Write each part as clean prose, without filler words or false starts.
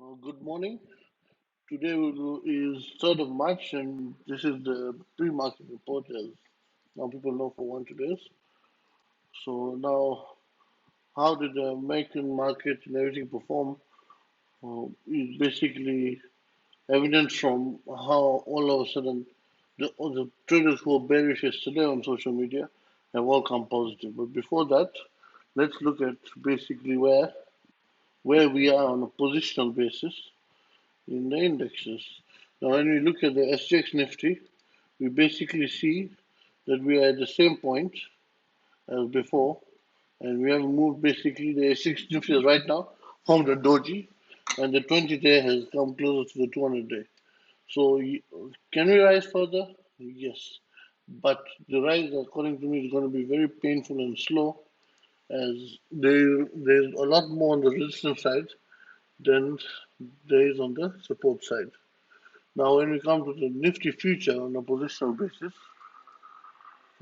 Good morning. Today is 3rd of March, and this is the pre-market report, as now people know for 1 2 days. So now, how did the American market and everything perform? Is basically evident from how all of a sudden all the traders who were bearish yesterday on social media have all come positive. But before that, let's look at basically where we are on a positional basis in the indexes. Now, when we look at the SGX Nifty, we basically see that we are at the same point as before, and we have moved basically the S6 Nifty is right now from the doji, and the 20-day has come closer to the 200-day. So, can we rise further? Yes, but the rise, according to me, is going to be very painful and slow, as there's a lot more on the resistance side than there is on the support side. Now, when we come to the Nifty future on a positional basis,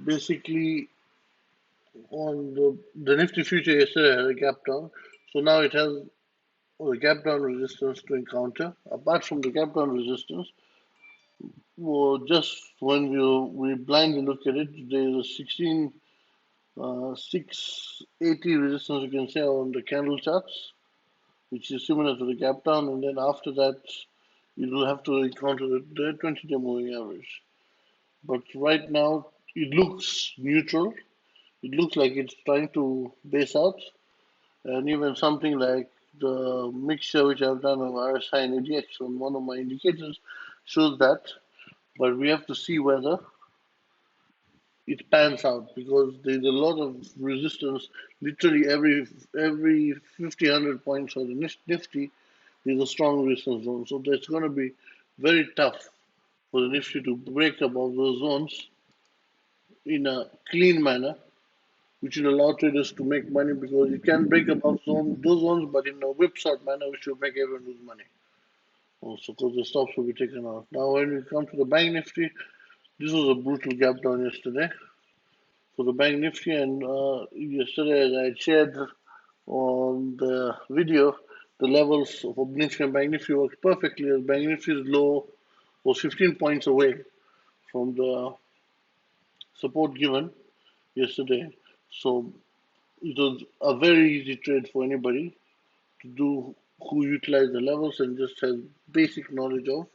basically on the Nifty future yesterday had a gap down, so now it has a gap down resistance to encounter. Apart from the gap down resistance, well, just when we blindly look at it, there is a 680 resistance you can say on the candle charts, which is similar to the gap down, and then after that you will have to encounter the 20-day moving average. But right now it looks neutral. It looks like it's trying to base out, and even something like the mixture which I've done on RSI and ADX on one of my indicators shows that. But we have to see whether it pans out, because there's a lot of resistance. Literally every 50, 100 points for the Nifty, there's a strong resistance zone. So that's going to be very tough for the Nifty to break above those zones in a clean manner, which will allow traders to make money, because you can break above those zones, but in a whipsaw manner, which will make everyone lose money. Also, because the stops will be taken out. Now, when we come to the Bank Nifty, this was a brutal gap down yesterday for the Bank Nifty, and yesterday, as I shared on the video, the levels of Nifty and Bank Nifty worked perfectly, as Bank Nifty's low was 15 points away from the support given yesterday. So it was a very easy trade for anybody to do who utilize the levels and just has basic knowledge of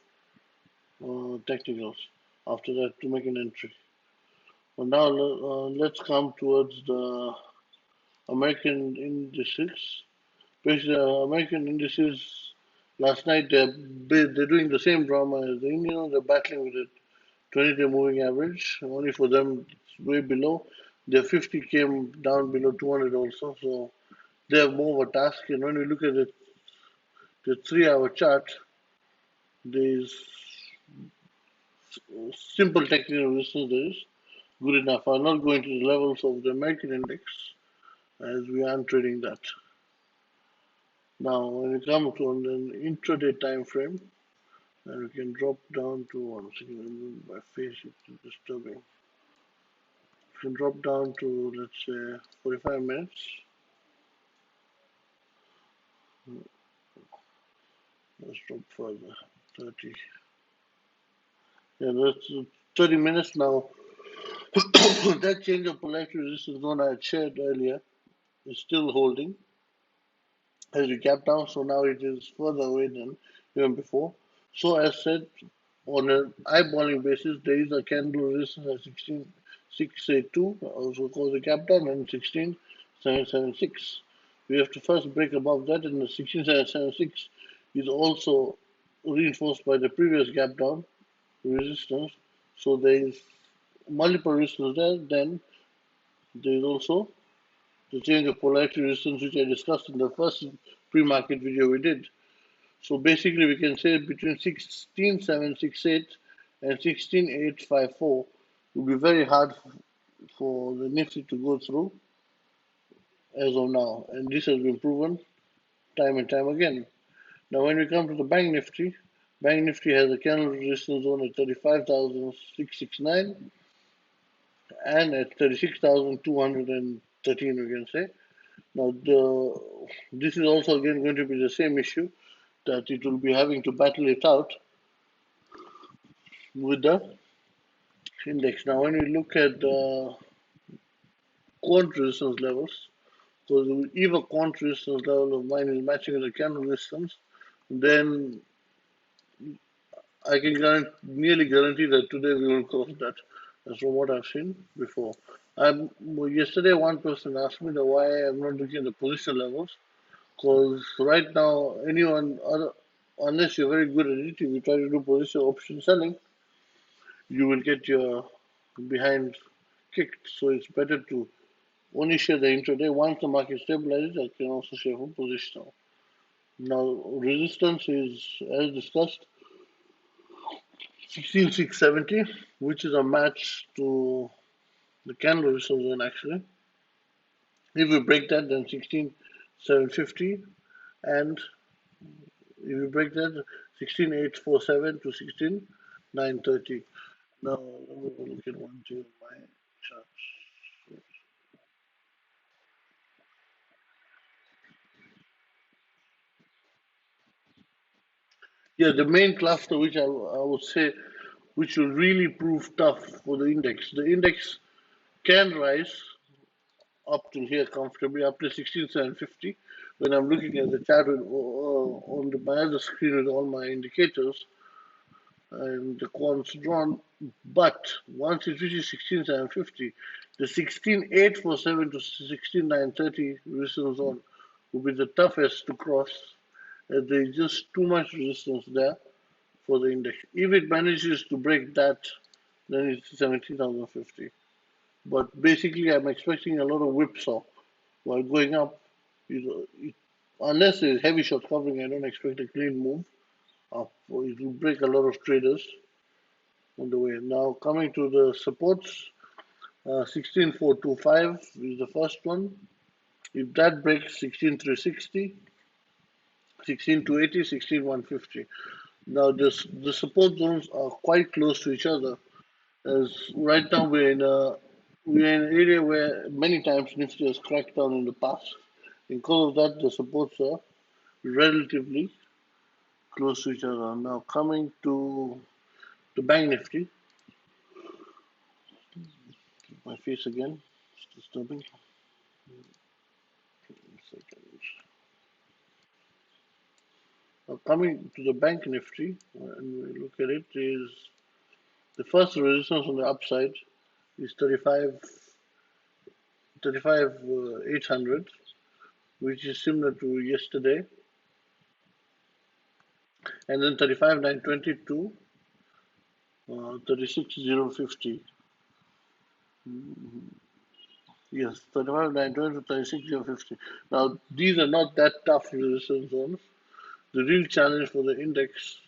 technicals. After that, to make an entry. Well, now let's come towards the American indices. Basically, American indices last night they're doing the same drama as the Indian. They're battling with the 20-day moving average. Only for them, it's way below. Their 50 came down below 200 also, so they have more of a task. And when we look at the 3 hour chart, there's simple technical resistance there is good enough. I'm not going to the levels of the American index, as we aren't trading that. Now, when we come to an intraday time frame, and we can drop down to 1 second, my face is disturbing. We can drop down to, let's say, 45 minutes. Let's drop further, 30. Yeah, that's 30 minutes now. That change of polarity resistance zone I had shared earlier is still holding as we gap down, so now it is further away than even before. So as said, on an eyeballing basis, there is a candle resistance at 16,682, also called the gap down, and 16,776. We have to first break above that, and the 16,776 is also reinforced by the previous gap down resistance. So there is multiple resistance there. Then there is also the change of polarity resistance, which I discussed in the first pre-market video we did. So basically, we can say between 16,768 and 16,854 will be very hard for the Nifty to go through as of now, and this has been proven time and time again. Now, when we come to the Bank Nifty has a candle resistance zone at 35,669 and at 36,213, we can say. Now, this is also again going to be the same issue. that it will be having to battle it out with the index. Now, when you look at the quant resistance levels, so if a quant resistance level of mine is matching with the candle resistance, then I can nearly guarantee that today we will cross that. That's from what I've seen before. Yesterday, one person asked me why I'm not looking at the position levels. Because right now, unless you're very good at it, if you try to do position option selling, you will get your behind kicked. So it's better to only share the intraday. Once the market stabilizes, I can also share for positional. Now, resistance is, as discussed, 16,670, which is a match to the candle resistance zone actually. If we break that, then 16,750, and if you break that, 16,847 to 16,930. Now, let me look at one to my charts. Yeah, the main cluster, which I would say, which will really prove tough for the index. The index can rise up to here comfortably, up to 16,750. When I'm looking at the chart on my other screen with all my indicators, and the quants drawn. But once it reaches 16,750, the 16,847 to 16,930 resistance zone will be the toughest to cross. There's just too much resistance there for the index. If it manages to break that, then it's 17,050. But basically, I'm expecting a lot of whipsaw while going up. You know, unless there's heavy short covering, I don't expect a clean move up. It will break a lot of traders on the way. Now coming to the supports, 16,425 is the first one. If that breaks 16,360, 16,280, 16,150. Now the support zones are quite close to each other. As right now we're in an area where many times Nifty has cracked down in the past. Because of that, the supports are relatively close to each other. Now coming to the Bank Nifty, my face again, it's disturbing. Coming to the Bank Nifty, when we look at it, is the first resistance on the upside is 800, which is similar to yesterday, and then 35,920 to 36,050. Yes, 35,920 to 36,050. Now, these are not that tough resistance zones. The real challenge for the index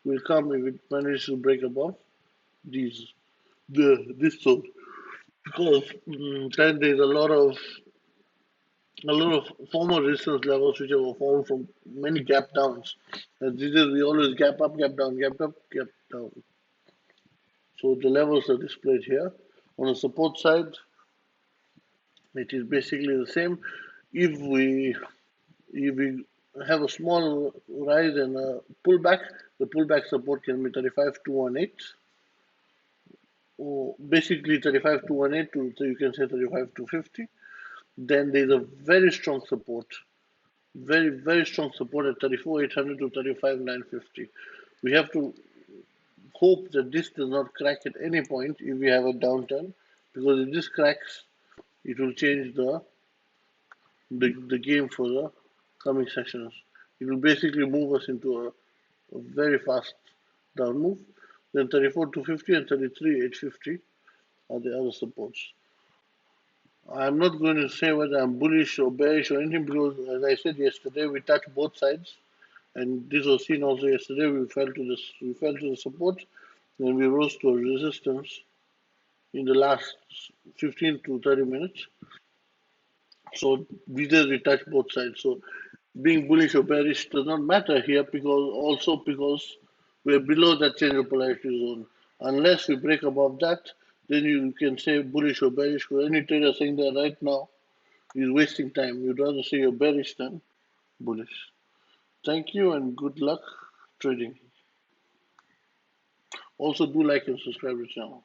will come if it manages to break above these this zone, because then there's a lot of former resistance levels which have formed from many gap downs. And this is we always gap up, gap down, gap up, gap down. So the levels are displayed here. On the support side, it is basically the same. If we have a small rise and a pullback, the pullback support can be 35,218. Or basically 35,218 so you can say 35,250. Then there's a very strong support, very strong support at 34,800 to 35,950. We have to hope that this does not crack at any point if we have a downturn, because if this cracks, it will change the game for the coming sessions. It will basically move us into a very fast down move. Then 34,250 and 33,850 are the other supports. I'm not going to say whether I'm bullish or bearish or anything, because as I said yesterday, we touched both sides, and this was seen also yesterday. We fell to the support, then we rose to a resistance in the last 15 to 30 minutes. So we touch both sides. So being bullish or bearish does not matter here, because we're below that change of polarity zone. Unless we break above that, then you can say bullish or bearish. For any trader saying that right now is wasting time. You'd rather say you're bearish than bullish. Thank you and good luck trading. Also, do like and subscribe to the channel.